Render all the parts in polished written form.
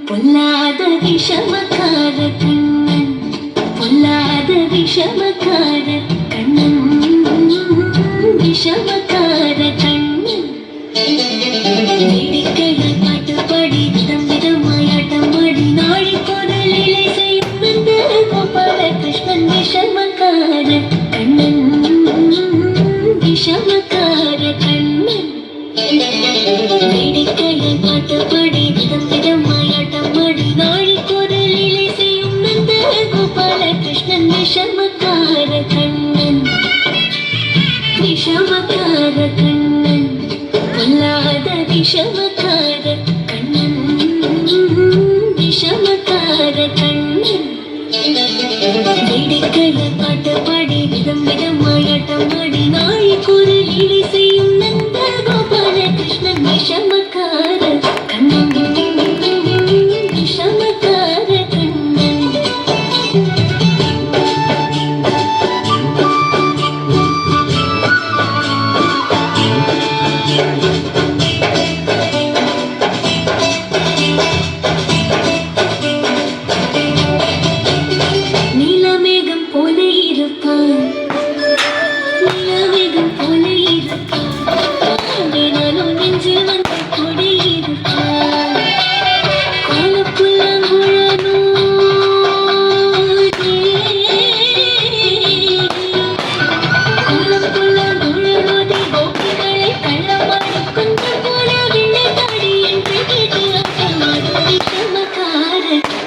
பொல்லாத விஷமக்கார கண்ணன், பொல்லாத விஷமக்கார கண்ணன், விஷமக்கார கண்ணன். வேடிக்கையாய் பாட்டு பாடி விதம் விதமாயாட்டம் ஆடி நாளை குரலிலே செய்யும் நந்த கோபால கிருஷ்ணன். விஷமக்கார கண்ணன், விஷமக்கார கண்ணன். வேடிக்கையாய் பாட்டு பாடி விதம் விதமாயாட்டம் ஆடி நாளை குரலிலே செய்யும் நந்த கோபால கிருஷ்ணன். விஷமக்கார கண்ணன், விஷமக்கார கண்ணன், பொல்லாத விஷமக்கார கண்ணன், விஷமக்கார கண்ணன். வேடிக்கையாய் பாட்டு பாடி விதம் விதமாயாட்டம் ஆடி நாளை குரலிலே செய்யும் நந்த கோபால கிருஷ்ணன். விஷமக்கார கண்ணன், விஷமக்கார கண்ணன். நீலமேகம் போல இருப்பான், நீலமேகம் போல இருப்பான், நானும் நெஞ்சில் வந்து கொடி இருப்பான். கோலப்புல்லாங்குழலோ கோலப்புல்லாங்குழலோடி கோபிகளை கள்ளமாடி கொஞ்சம் போல விண்ணை தாடி என்று கேட்டு அக்கமாடும். விஷமக்கார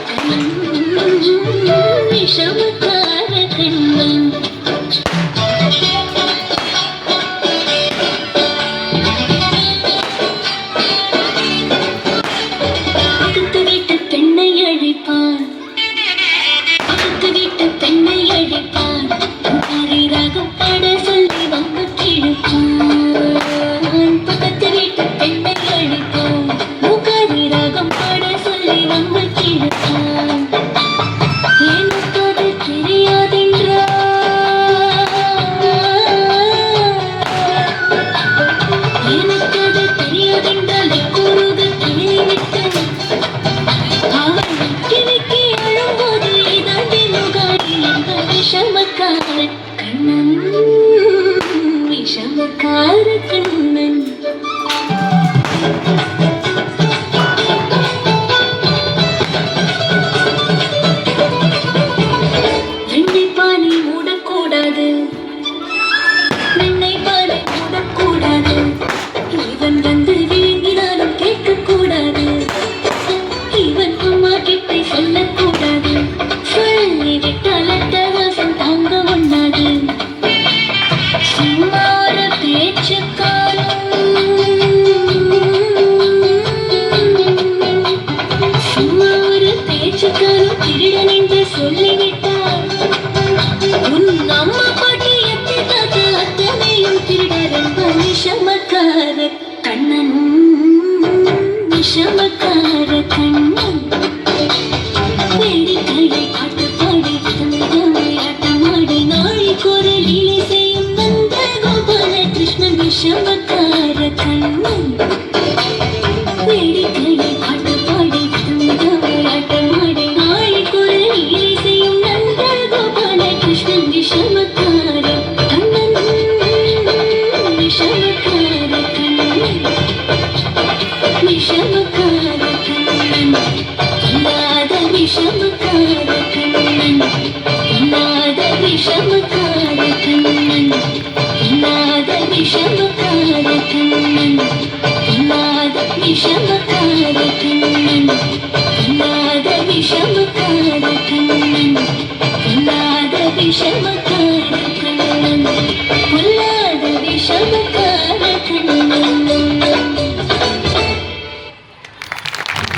கண்ணன், விஷமக்கார கண்ணன். பக்கத்து வீட்டு பெண்ணை அழிப்பான், பக்கத்து வீட்டு பெண்ணை அழிப்பான். தாரி ராகம் பாட சொல்லி வம்பு கிழப்பான். பக்கத்து வீட்டு பெண்ணை அழிப்பான், மூக்காரி ராகம் பாட சொல்லி வம்பு கிழப்பான். எனக்கு அது தெரியாதென்றால், எனக்கு அது தெரியாதென்றால் கூறுது கிளிவிட்டு அவள் கிழக்கி அழும்போது இதாண்டி முகாடி என்ற விஷமக்கார கண்ணன், விஷமக்கார கண்ணன். வெண்ணை பானை மூடக்கூடாது, வெண்ணை பானை மூடக்கூடாது. இவன் வந்து விழுங்கினாலும் கேட்கக்கூடாது, இவன் அம்மா கிட்ட சொல்லக்கூடாது. சொல்லிவிட்டால் அட்டகாசம் தாங்க ஒண்ணாது. சும்மார பேச்சுக்காலும், சும்மார பேச்சுக்காலும் திருடன் என்று சொல்லிவிட்டார். உன் அம்மா பாட்டி எத்தை தாத்தா அத்தனையும் திருடரன். விஷமக்கார கண்ணன், விஷமக்கார கண்ணன். வேடிக்கையை பாட்டு பாடி விதமாயாட்டமாடி நாளை குரலிலே செய்யும் நந்த கோபால கிருஷ்ணன். விஷமக்கார கண்ணன். வேடிக்கையை பாட்டு பாடி விதமாயாட்டமாடி நாளை குரலிலே செய்யும் நந்த கோபால கிருஷ்ணன். விஷமக்கார கண்ணன், விஷமக்கார கண்ணன், விஷமக்கார கண்ணன். பொல்லாத விஷமக்கார கண்ணன், பொல்லாத விஷமக்கார கண்ணன், பொல்லாத விஷமக்கார கண்ணன், பொல்லாத விஷமக்கார கண்ணன், பொல்லாத விஷமக்கார கண்ணன், பொல்லாத விஷம